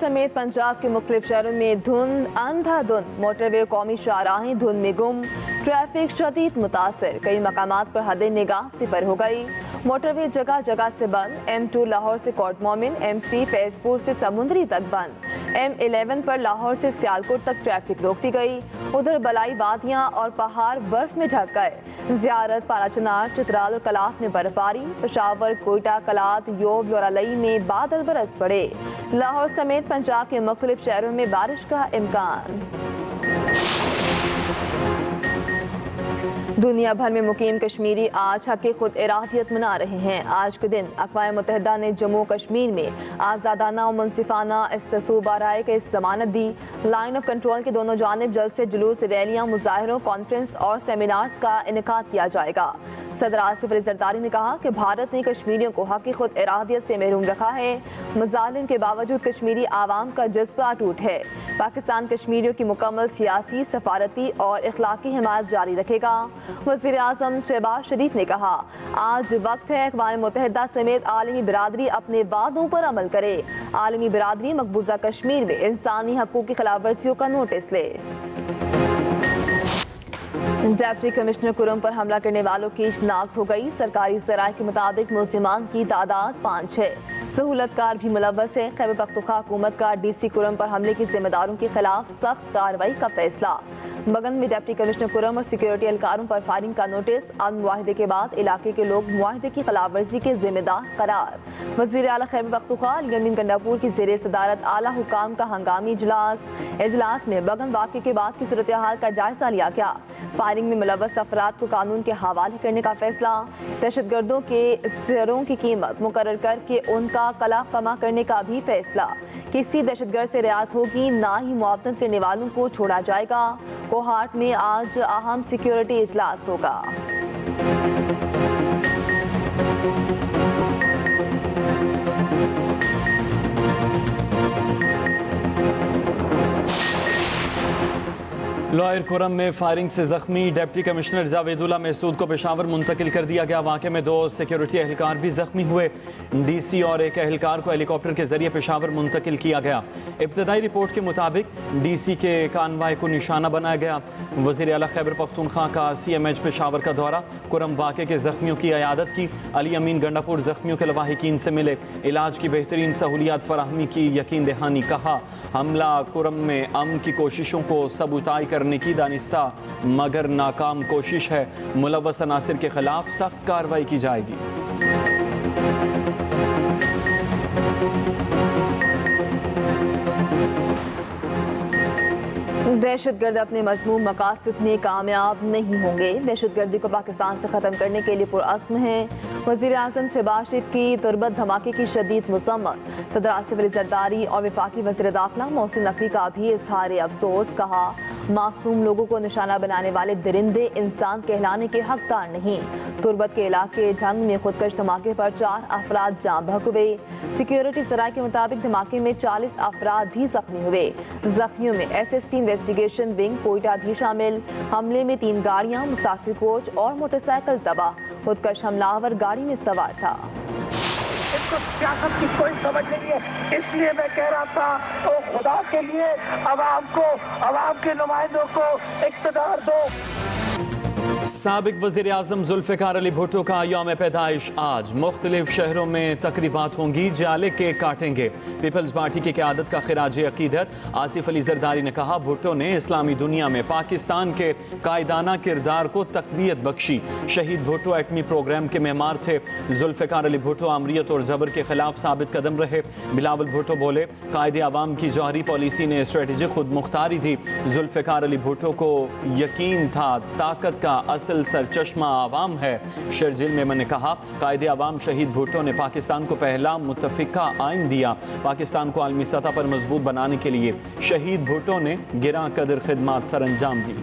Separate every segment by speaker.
Speaker 1: समेत पंजाब के मुख्तलिफ शहरों में धुंध अंधाधुंध, मोटरवे कौमी शाहराहें धुंध में गुम, ट्रैफिक शदीद मुतासर, कई मकामात पर हद निगाह सिफर हो गई। मोटरवे जगह जगह से बंद, M2 लाहौर से कोट मोमिन, M3 फैजपुर से समुंदरी तक बंद, M11 पर लाहौर से सियालकोट तक ट्रैफिक रोक दी गई। उधर बलाई वादियाँ और पहाड़ बर्फ में ढक गए। ज़ियारत, पाराचनार, चित्राल और कलात में बर्फबारी, पेशावर, कोयटा, कलात, योब और अलई में बादल बरस पड़े। लाहौर समेत पंजाब के मुख्तलिफ शहरों में बारिश का इम्कान। दुनिया भर में मुकीम कश्मीरी आज हक़ खुद इरादियत मना रहे हैं। आज के दिन अक़वाम मुत्तहिदा ने जम्मू कश्मीर में आज़ादाना और मुनसिफाना इस्तसूबा राय की जमानत दी। लाइन ऑफ कंट्रोल के दोनों जानिब जल्द से जुलूस, रैलियाँ, मुजाहरों, कॉन्फ्रेंस और सेमिनार्स का इनेकाद किया जाएगा। सदर आसिफ अली ज़रदारी ने कहा कि भारत ने कश्मीरियों को हक़ खुद इरादियत से महरूम रखा है। मज़ालिम के बावजूद कश्मीरी आवाम का जज्बा अटूट है। पाकिस्तान कश्मीरियों की मुकम्मल सियासी, सफारती और इखलाकी हिमायत जारी रखेगा। वज़ीर आज़म शहबाज शरीफ ने कहा, आज वक्त है अक़वाम मुत्तहिदा समेत आलमी बिरादरी अपने वादों पर अमल करे। आलमी बिरादरी मकबूजा कश्मीर में इंसानी हकूक़ की खिलाफ वर्जियों का नोटिस ले। डिप्टी कमिश्नर कुरम पर हमला करने वालों की शिनाख्त हो गई। सरकारी ज़राए के मुताबिक मुलजिमान की तादाद 5 है। सहूलतकार भी मुलव्वस है। खैबर पख्तूनख्वा हुकूमत का DC कुरम पर हमले के जिम्मेदारों के खिलाफ सख्त कार्रवाई का फैसला। बगन में डिप्टी कमिश्नर कुरम और सिक्योरिटी एहलकारों पर फायरिंग का नोटिस। अमन मुआहिदे के बाद इलाके के लोग मुआहिदे की खिलाफ वर्जी के जिम्मेदार करार। वज़ीर आला खैबर पख्तूनख्वा अमीन गंडापुर की ज़ेरे सदारत आला हुकाम का हंगामी इजलास में बगन वाक़े के बाद की सूरत हाल का जायजा लिया गया। फायरिंग में मुलव्वस अफराद को कानून के हवाले करने का फैसला। दहशतगर्दों के सरों की कीमत मुकर्रर करके उनका कला कमा करने का भी फैसला। किसी दहशतगर्द से रियायत होगी, ना ही मुआवजत करने वालों को छोड़ा जाएगा। कोहाट में आज अहम सिक्योरिटी इजलास होगा।
Speaker 2: लॉयर कुरम में फायरिंग से जख्मी। डिप्टी कमिश्नर जावेदुल्ला महसूद को पेशावर मुंतकिल कर दिया गया। वाक़े में 2 सिक्योरिटी एहलकार भी जख्मी हुए। DC और एक एहलकार को हेलीकॉप्टर के जरिए पेशावर मुंतकिल किया गया। इब्तदाई रिपोर्ट के मुताबिक DC के कानवाई को निशाना बनाया गया। वज़ीर आला खैबर पख्तूनख्वा का CMH पेशावर का दौरा। कुरम वाक़े के जख्मियों की अयादत की। अली अमीन गंडापुर जख्मियों के लवाहिकीन से मिले। इलाज की बेहतरीन सहूलियात फराहमी की यकीन दहानी। कहा, हमला कुरम में अमन की कोशिशों को सबूताई करने की दानिस्ता मगर नाकाम कोशिश है। मुलव्वस अनासिर के खिलाफ सख्त कार्रवाई की जाएगी।
Speaker 1: दहशतगर्द अपने मज़मूम मकासद में कामयाब नहीं होंगे। दहशतगर्दी को पाकिस्तान से ख़त्म करने के लिए पुरअज़्म हैं। वज़ीर आज़म शहबाज शरीफ की तुरबत धमाके की शदीद मज़म्मत। सदर आसिफ अली ज़रदारी और वफाकी वज़ीर दाखिला मोहसिन नकवी का भी इज़हार अफसोस। कहा, मासूम लोगों को निशाना बनाने वाले दरिंदे इंसान कहलाने के हकदार नहीं। तुरबत के इलाके ढंग में खुदकश धमाके पर 4 अफराद जाँ बहक हुए। सिक्योरिटी ज़राए के मुताबिक धमाके में 40 अफराद भी जख्मी हुए। जख्मियों में SSP इन्वेस्टिगेशन विंग कोयटा भी शामिल। हमले में 3 गाड़ियां, मुसाफिर कोच और मोटरसाइकिल तबाह। खुदकश हमलावर गाड़ी में सवार था।
Speaker 3: इसको सियासत की कोई समझ नहीं है, इसलिए मैं कह रहा था, तो खुदा के लिए अवाम को, अवाम के नुमाइंदों को इख्तियार दो।
Speaker 2: साबिक वज़ीर आज़म जुल्फ़िकार अली भुट्टो का यौम पैदाइश आज। मुख्तलिफ शहरों में तकरीबात होंगी। जाले केक काटेंगे। पीपल्स पार्टी की क़यादत का खिराज अकीदत। आसिफ अली ज़रदारी ने कहा, भुट्टो ने इस्लामी दुनिया में पाकिस्तान के कायदाना किरदार को तक़वियत बख्शी। शहीद भुट्टो एटमी प्रोग्राम के मेहमान थे। जुल्फ़िकार अली भुट्टो आमरीत और जबर के खिलाफ साबित कदम रहे। बिलावल भुट्टो बोले, कायदे आवाम की जौहरी पॉलिसी ने स्ट्रेटजी खुद मुख्तारी दी। जुल्फ़िकार अली भुट्टो को यकीन था ताकत का असल सरचश्मा आवाम है। शर्जिल मेमन ने कहा, कायदे आवाम शहीद भुट्टो ने पाकिस्तान को पहला मुत्तफ़िका आइन दिया। पाकिस्तान को आलमी सतह पर मजबूत बनाने के लिए शहीद भुट्टो ने गिरां कदर खिदमात सर अंजाम दी।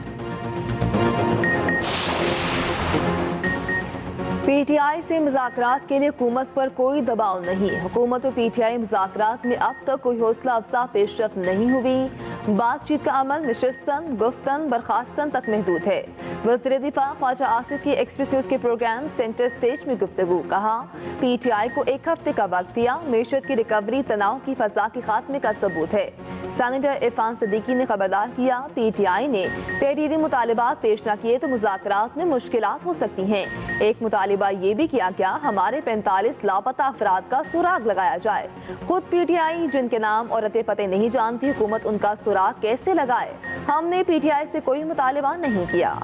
Speaker 1: PTI से मुज़ाकरात के लिए हुकूमत पर कोई दबाव नहीं। हुकूमत और PTI मुज़ाकरात में अब तक कोई हौसला अफजा पेशरफ नहीं हुई। बातचीत का अमल नशिस्तन, गुफ्तन, बर्खास्तन तक महदूद है। वज़ीर दिफा ख्वाजा आसिफ की एक्सप्रेस न्यूज़ के प्रोग्राम सेंटर स्टेज में गुफ्तगू। कहा PTI को 1 हफ्ते का वक्त दिया, मेशत की रिकवरी तनाव की फजा के खात्मे का सबूत है। सेनेटर इरफान सिद्दीकी ने खबरदार किया PTI ने तहरीरी मुतालिबात पेश न किए तो मुज़ाकरात में मुश्किलात हो सकती हैं। एक मुतालिबा ये भी किया गया हमारे 45 लापता अफराद का सुराग लगाया जाए। खुद PTI जिनके नाम और रते पते नहीं जानती, हुकूमत उनका सुराग कैसे लगाए? हमने PTI से कोई मुतालिबा नहीं किया।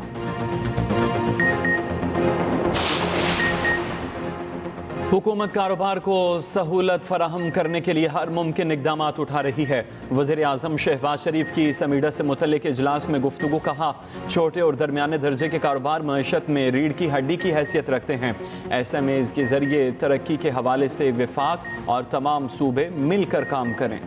Speaker 2: हुकूमत कारोबार को सहूलत फराहम करने के लिए हर मुमकिन इकदाम उठा रही है। वज़ीर आज़म शहबाज शरीफ की समीडा से मुतल्लिक़ इजलास में गुफ्तगू। कहा छोटे और दरमियाने दर्जे के कारोबार मईशत में रीढ़ की हड्डी की हैसियत रखते हैं। SMEs के ज़रिए तरक्की के हवाले से वफाक और तमाम सूबे मिलकर काम करें।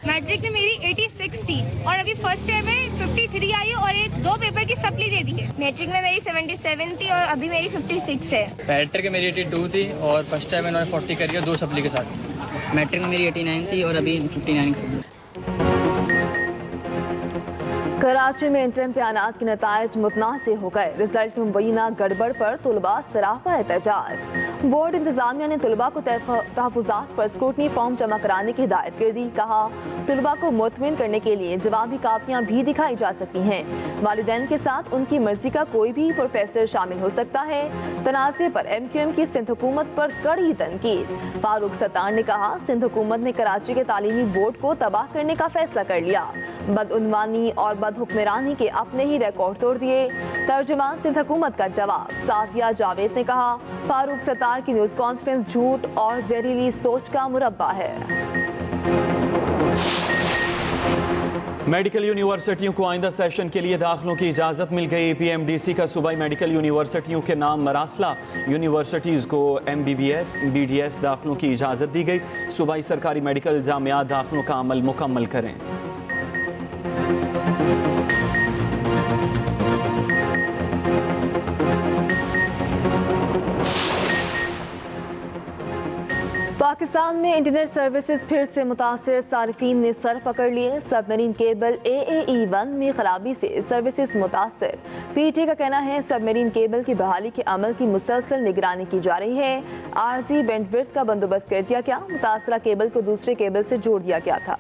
Speaker 4: मैट्रिक में मेरी 86 थी और अभी फर्स्ट ईयर में 53 आई और 2 पेपर की सप्ली दे दी है। मैट्रिक में मेरी 77 थी और अभी मेरी 56 है।
Speaker 5: मैट्रिक में मेरी 82 थी और फर्स्ट टाइम मैंने 40 करी है 2 सप्ली के साथ।
Speaker 6: मैट्रिक में मेरी 89 थी और अभी 59।
Speaker 1: कराची में इंटर इम्तिहानात के नताइज मुतनाज़ हो गए। रिजल्ट में मुबैना गड़बड़ पर तुलबा सरापा एहतजाज। बोर्ड इंतजामिया ने तुलबा को तहफ़्फ़ुज़ात पर स्क्रूटनी फॉर्म जमा कराने की हिदायत कर दी। कहा तुलबा को मुतमिन करने के लिए जवाबी कापियाँ भी दिखाई जा सकती हैं। वालिदैन के साथ उनकी मर्जी का कोई भी प्रोफेसर शामिल हो सकता है। तनाज़े पर MQM की सिंध हुकूमत पर कड़ी तनकीद। फारूक सत्तार ने कहा सिंध हुकूमत ने कराची के तालीमी बोर्ड को तबाह करने का फैसला कर लिया। बदउनवानी और बदहुक्मरानी के अपने ही रिकॉर्ड तोड़ दिए। तर्जुमान सिंध हुकूमत का जवाब। सादिया जावेद ने कहा फारूक सत्तार की न्यूज़ कॉन्फ्रेंस झूठ और जहरीली सोच का मुरब्बा है।
Speaker 2: मेडिकल यूनिवर्सिटियों को आइंदा सेशन के लिए दाखिलों की इजाज़त मिल गई। PMDC का सूबाई मेडिकल यूनिवर्सिटियों के नाम मरासला यूनिवर्सिटीज़ को MBBS BDS दाखिलों की इजाज़त दी गई। सूबाई सरकारी मेडिकल जामियात दाखिलों का अमल मुकम्मल करें।
Speaker 1: पाकिस्तान में इंटरनेट सर्विसेज फिर से मुतासर। सार्फिन ने सर पकड़ लिए। सबमरीन केबल AAE1 में खराबी से सर्विसेज मुतासर। PTA का कहना है सबमरीन केबल की बहाली के अमल की मुसलसल निगरानी की जा रही है। आरजी बैंडविड्थ का बंदोबस्त कर दिया गया। मुतासरा केबल को दूसरे केबल से जोड़ दिया गया था।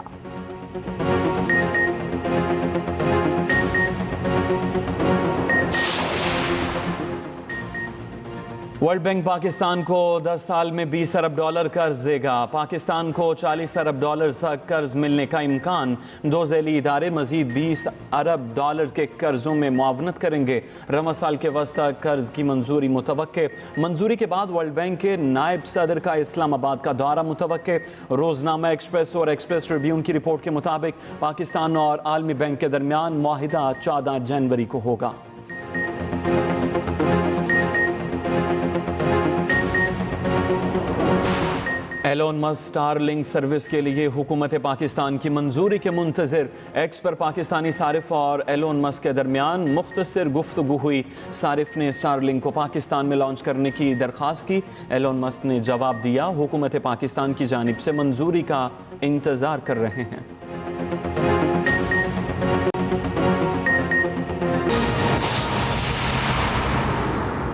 Speaker 2: वर्ल्ड बैंक पाकिस्तान को 10 साल में $20 अरब कर्ज देगा। पाकिस्तान को $40 अरब तक कर्ज मिलने का इम्कान। 2 झैली इदारे मजीद $20 अरब के कर्जों में मुआवनत करेंगे। रमज़ान साल के वस्त तक कर्ज की मंजूरी मुतवक्के। मंजूरी के बाद वर्ल्ड बैंक के नायब सदर का इस्लामाबाद का दौरा मुतवक्के। रोजनामा एक्सप्रेस और एक्सप्रेस ट्रिब्यून की रिपोर्ट के मुताबिक पाकिस्तान और आलमी बैंक के दरमियान मुआहिदा 14 जनवरी को होगा। एलोन मस्क स्टारलिंक सर्विस के लिए हुकूमत पाकिस्तान की मंजूरी के मुंतज़िर। एक्स पर पाकिस्तानी सारिफ और एलोन मस्क के दरमियान मुख्तसर गुफ्तगू हुई। सारिफ ने स्टारलिंक को पाकिस्तान में लॉन्च करने की दरख्वास्त की। एलोन मस्क ने जवाब दिया हुकूमत पाकिस्तान की जानिब से मंजूरी का इंतज़ार कर रहे हैं।